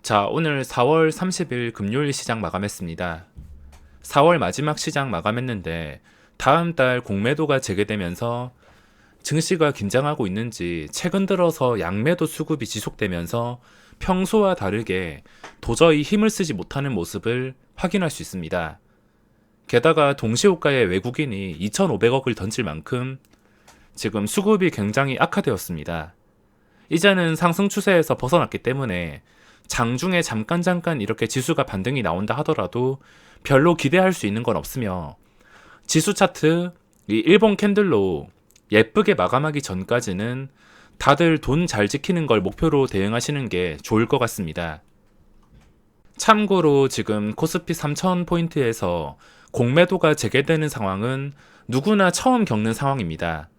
자, 오늘 4월 30일 금요일 시장 마감했습니다. 4월 마지막 시장 마감했는데 다음 달 공매도가 재개되면서 증시가 긴장하고 있는지 최근 들어서 양매도 수급이 지속되면서 평소와 다르게 도저히 힘을 쓰지 못하는 모습을 확인할 수 있습니다. 게다가 동시호가의 외국인이 2,500억을 던질 만큼 지금 수급이 굉장히 악화되었습니다. 이제는 상승 추세에서 벗어났기 때문에 장중에 잠깐 이렇게 지수가 반등이 나온다 하더라도 별로 기대할 수 있는 건 없으며, 지수 차트 이 일본 캔들로 예쁘게 마감하기 전까지는 다들 돈 잘 지키는 걸 목표로 대응하시는 게 좋을 것 같습니다. 참고로 지금 코스피 3000포인트에서 공매도가 재개되는 상황은 누구나 처음 겪는 상황입니다.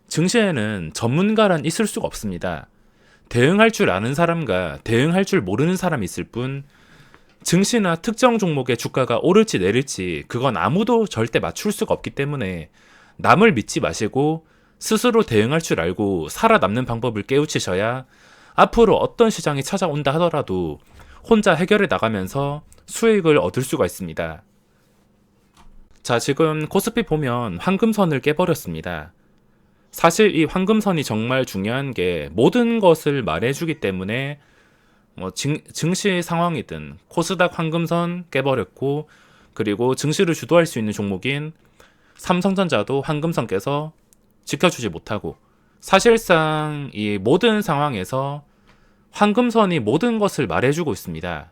증시에는 전문가란 있을 수가 없습니다. 대응할 줄 아는 사람과 대응할 줄 모르는 사람이 있을 뿐, 증시나 특정 종목의 주가가 오를지 내릴지 그건 아무도 절대 맞출 수가 없기 때문에 남을 믿지 마시고 스스로 대응할 줄 알고 살아남는 방법을 깨우치셔야 앞으로 어떤 시장이 찾아온다 하더라도 혼자 해결해 나가면서 수익을 얻을 수가 있습니다. 자, 지금 코스피 보면 황금선을 깨버렸습니다. 사실 이 황금선이 정말 중요한 게 모든 것을 말해주기 때문에 증시 상황이든 코스닥 황금선 깨버렸고, 그리고 증시를 주도할 수 있는 종목인 삼성전자도 황금선 깨서 지켜주지 못하고, 사실상 이 모든 상황에서 황금선이 모든 것을 말해주고 있습니다.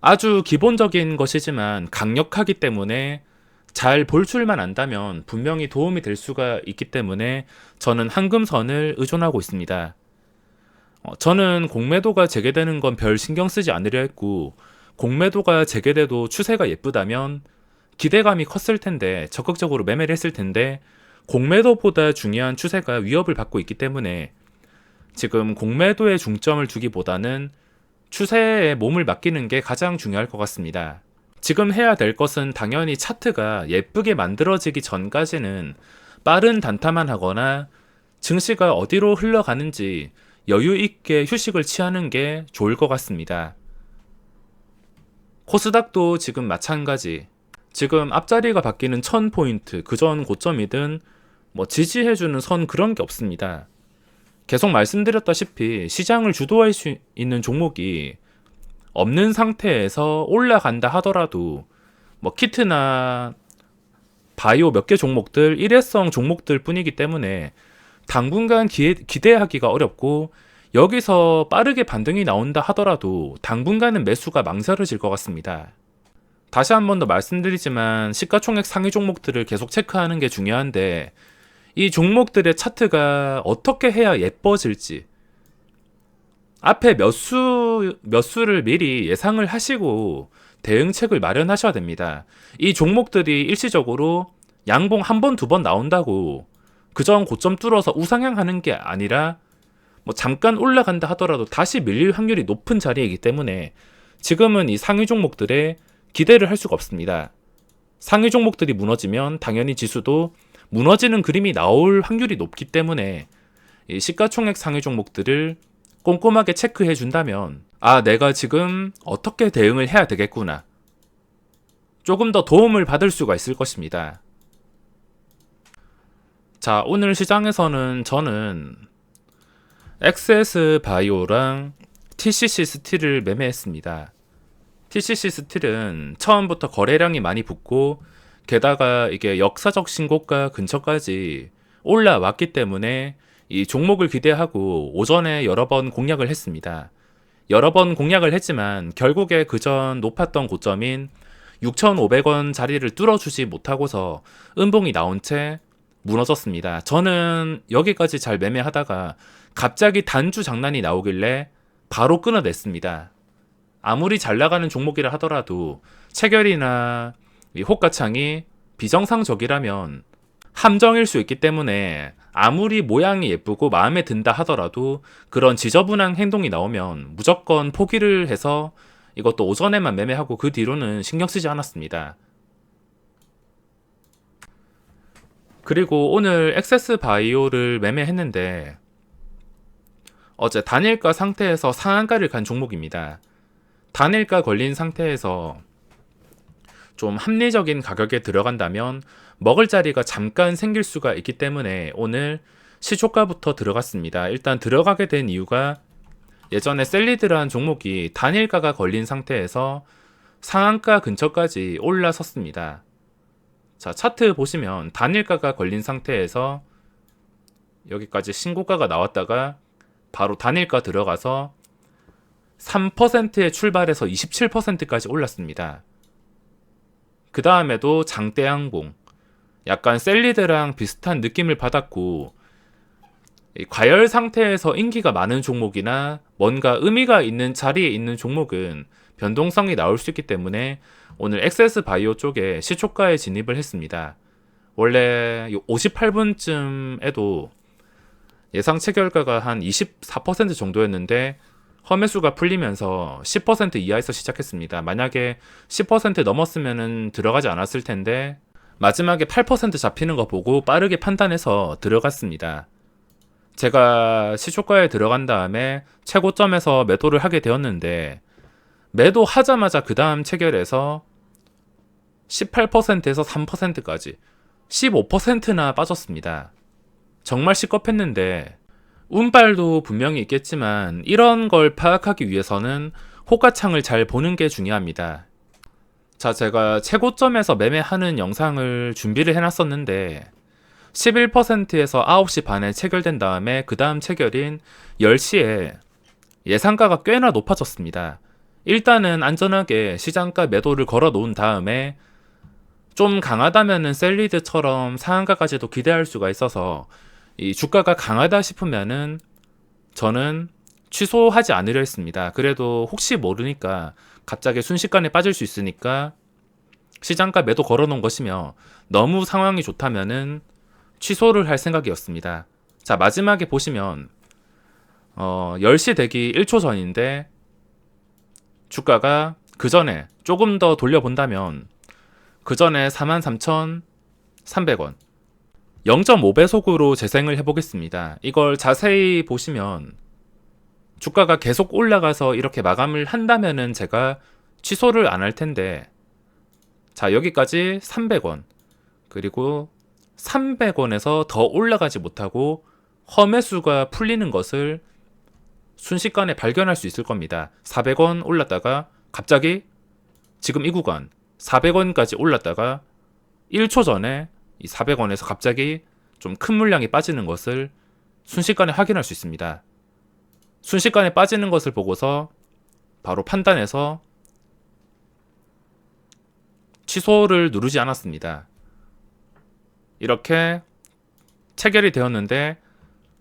아주 기본적인 것이지만 강력하기 때문에 잘 볼 줄만 안다면 분명히 도움이 될 수가 있기 때문에 저는 황금선을 의존하고 있습니다. 저는 공매도가 재개되는 건 별 신경 쓰지 않으려 했고, 공매도가 재개돼도 추세가 예쁘다면 기대감이 컸을 텐데 적극적으로 매매를 했을 텐데, 공매도보다 중요한 추세가 위협을 받고 있기 때문에 지금 공매도에 중점을 두기보다는 추세에 몸을 맡기는 게 가장 중요할 것 같습니다. 지금 해야 될 것은 당연히 차트가 예쁘게 만들어지기 전까지는 빠른 단타만 하거나 증시가 어디로 흘러가는지 여유 있게 휴식을 취하는 게 좋을 것 같습니다. 코스닥도 지금 마찬가지. 지금 앞자리가 바뀌는 1000포인트, 그전 고점이든 지지해주는 선 그런 게 없습니다. 계속 말씀드렸다시피 시장을 주도할 수 있는 종목이 없는 상태에서 올라간다 하더라도 키트나 바이오 몇 개 종목들, 일회성 종목들 뿐이기 때문에 당분간 기대하기가 어렵고, 여기서 빠르게 반등이 나온다 하더라도 당분간은 매수가 망설여질 것 같습니다. 다시 한 번 더 말씀드리지만 시가총액 상위 종목들을 계속 체크하는 게 중요한데, 이 종목들의 차트가 어떻게 해야 예뻐질지 앞에 몇 수를 미리 예상을 하시고 대응책을 마련하셔야 됩니다. 이 종목들이 일시적으로 양봉 한 번, 두 번 나온다고 그전 고점 뚫어서 우상향하는 게 아니라 잠깐 올라간다 하더라도 다시 밀릴 확률이 높은 자리이기 때문에 지금은 이 상위 종목들에 기대를 할 수가 없습니다. 상위 종목들이 무너지면 당연히 지수도 무너지는 그림이 나올 확률이 높기 때문에 이 시가총액 상위 종목들을 꼼꼼하게 체크해 준다면, 내가 지금 어떻게 대응을 해야 되겠구나, 조금 더 도움을 받을 수가 있을 것입니다. 자, 오늘 시장에서는 저는 XS 바이오랑 TCC 스틸을 매매했습니다. TCC 스틸은 처음부터 거래량이 많이 붙고, 게다가 이게 역사적 신고가 근처까지 올라왔기 때문에 이 종목을 기대하고 오전에 여러 번 공략을 했습니다. 여러 번 공략을 했지만 결국에 그전 높았던 고점인 6,500원 자리를 뚫어주지 못하고서 음봉이 나온 채 무너졌습니다. 저는 여기까지 잘 매매하다가 갑자기 단주 장난이 나오길래 바로 끊어냈습니다. 아무리 잘 나가는 종목이라 하더라도 체결이나 이 호가창이 비정상적이라면 함정일 수 있기 때문에 아무리 모양이 예쁘고 마음에 든다 하더라도 그런 지저분한 행동이 나오면 무조건 포기를 해서 이것도 오전에만 매매하고 그 뒤로는 신경 쓰지 않았습니다. 그리고 오늘 액세스 바이오를 매매했는데 어제 단일가 상태에서 상한가를 간 종목입니다. 단일가 걸린 상태에서 좀 합리적인 가격에 들어간다면 먹을 자리가 잠깐 생길 수가 있기 때문에 오늘 시초가부터 들어갔습니다. 일단 들어가게 된 이유가 예전에 셀리드라는 종목이 단일가가 걸린 상태에서 상한가 근처까지 올라섰습니다. 자, 차트 보시면 단일가가 걸린 상태에서 여기까지 신고가가 나왔다가 바로 단일가 들어가서 3%에 출발해서 27%까지 올랐습니다. 그 다음에도 장대항공, 약간 셀리드랑 비슷한 느낌을 받았고, 과열 상태에서 인기가 많은 종목이나 뭔가 의미가 있는 자리에 있는 종목은 변동성이 나올 수 있기 때문에 오늘 엑세스 바이오 쪽에 시초가에 진입을 했습니다. 원래 58분쯤에도 예상 체결가가 한 24% 정도였는데 허매수가 풀리면서 10% 이하에서 시작했습니다. 만약에 10% 넘었으면 들어가지 않았을 텐데 마지막에 8% 잡히는 거 보고 빠르게 판단해서 들어갔습니다. 제가 시초가에 들어간 다음에 최고점에서 매도를 하게 되었는데 매도하자마자 그 다음 체결해서 18%에서 3%까지 15%나 빠졌습니다. 정말 시겁했는데 운빨도 분명히 있겠지만 이런 걸 파악하기 위해서는 호가창을 잘 보는 게 중요합니다. 자, 제가 최고점에서 매매하는 영상을 준비를 해놨었는데 11%에서 9시 반에 체결된 다음에 그 다음 체결인 10시에 예상가가 꽤나 높아졌습니다. 일단은 안전하게 시장가 매도를 걸어 놓은 다음에 좀 강하다면은 셀리드처럼 상한가까지도 기대할 수가 있어서 이 주가가 강하다 싶으면은 저는 취소하지 않으려 했습니다. 그래도 혹시 모르니까 갑자기 순식간에 빠질 수 있으니까 시장가 매도 걸어 놓은 것이며 너무 상황이 좋다면은 취소를 할 생각이었습니다. 자, 마지막에 보시면 10시 되기 1초 전인데 주가가 그 전에 조금 더 돌려본다면 그 전에 43,300원 0.5배속으로 재생을 해보겠습니다. 이걸 자세히 보시면 주가가 계속 올라가서 이렇게 마감을 한다면은 제가 취소를 안 할 텐데 자, 여기까지 300원 그리고 300원에서 더 올라가지 못하고 허매수가 풀리는 것을 순식간에 발견할 수 있을 겁니다. 400원 올랐다가 갑자기 지금 이 구간 400원까지 올랐다가 1초 전에 이 400원에서 갑자기 좀 큰 물량이 빠지는 것을 순식간에 확인할 수 있습니다. 순식간에 빠지는 것을 보고서 바로 판단해서 취소를 누르지 않았습니다. 이렇게 체결이 되었는데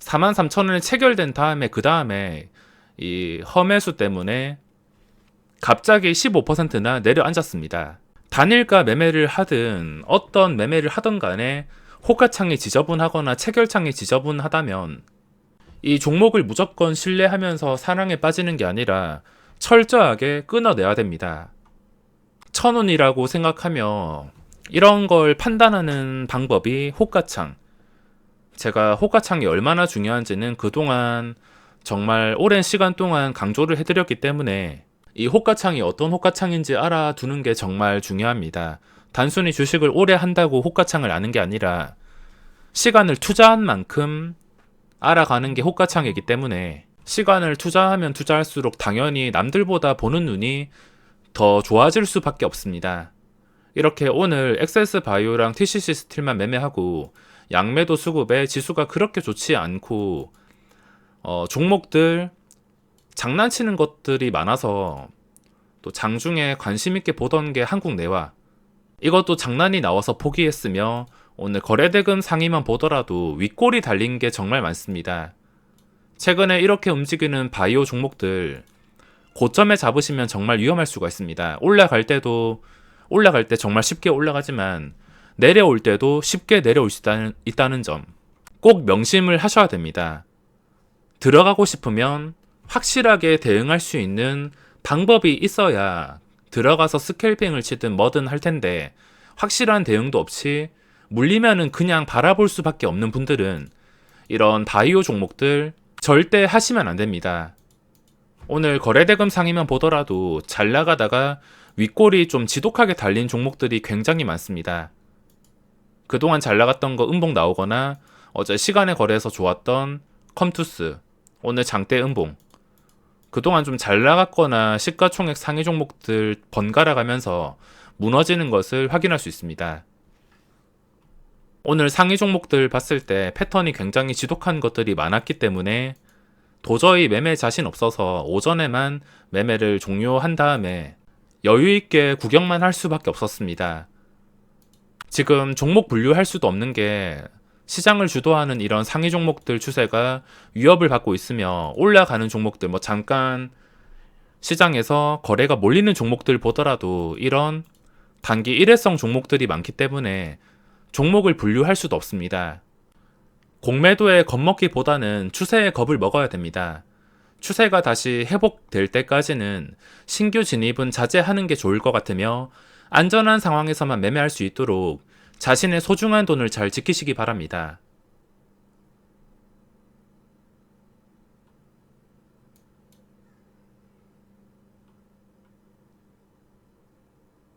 43,000원에 체결된 다음에 그 다음에 이 허매수 때문에 갑자기 15%나 내려앉았습니다. 단일가 매매를 하든 어떤 매매를 하든 간에 호가창이 지저분하거나 체결창이 지저분하다면 이 종목을 무조건 신뢰하면서 사랑에 빠지는 게 아니라 철저하게 끊어내야 됩니다. 천운이라고 생각하며 이런 걸 판단하는 방법이 호가창. 제가 호가창이 얼마나 중요한지는 그동안 정말 오랜 시간 동안 강조를 해드렸기 때문에 이 호가창이 어떤 호가창인지 알아두는 게 정말 중요합니다. 단순히 주식을 오래 한다고 호가창을 아는 게 아니라 시간을 투자한 만큼 알아가는 게 호가창이기 때문에 시간을 투자하면 투자할수록 당연히 남들보다 보는 눈이 더 좋아질 수밖에 없습니다. 이렇게 오늘 엑세스 바이오랑 TCC 스틸만 매매하고 양매도 수급에 지수가 그렇게 좋지 않고 종목들 장난치는 것들이 많아서 또 장중에 관심 있게 보던 게 한국내화 이것도 장난이 나와서 포기했으며 오늘 거래대금 상위만 보더라도 윗골이 달린 게 정말 많습니다. 최근에 이렇게 움직이는 바이오 종목들 고점에 잡으시면 정말 위험할 수가 있습니다. 올라갈 때 정말 쉽게 올라가지만 내려올 때도 쉽게 내려올 수 있다는 점 꼭 명심을 하셔야 됩니다. 들어가고 싶으면 확실하게 대응할 수 있는 방법이 있어야 들어가서 스캘핑을 치든 뭐든 할 텐데 확실한 대응도 없이 물리면은 그냥 바라볼 수밖에 없는 분들은 이런 바이오 종목들 절대 하시면 안 됩니다. 오늘 거래대금 상이면 보더라도 잘 나가다가 윗골이 좀 지독하게 달린 종목들이 굉장히 많습니다. 그동안 잘 나갔던 거 음봉 나오거나 어제 시간에 거래해서 좋았던 컴투스, 오늘 장대 음봉, 그동안 좀 잘 나갔거나 시가총액 상위 종목들 번갈아 가면서 무너지는 것을 확인할 수 있습니다. 오늘 상위 종목들 봤을 때 패턴이 굉장히 지독한 것들이 많았기 때문에 도저히 매매 자신 없어서 오전에만 매매를 종료한 다음에 여유있게 구경만 할 수밖에 없었습니다. 지금 종목 분류할 수도 없는 게 시장을 주도하는 이런 상위 종목들 추세가 위협을 받고 있으며 올라가는 종목들, 뭐 잠깐 시장에서 거래가 몰리는 종목들 보더라도 이런 단기 일회성 종목들이 많기 때문에 종목을 분류할 수도 없습니다. 공매도에 겁먹기보다는 추세에 겁을 먹어야 됩니다. 추세가 다시 회복될 때까지는 신규 진입은 자제하는 게 좋을 것 같으며 안전한 상황에서만 매매할 수 있도록 자신의 소중한 돈을 잘 지키시기 바랍니다.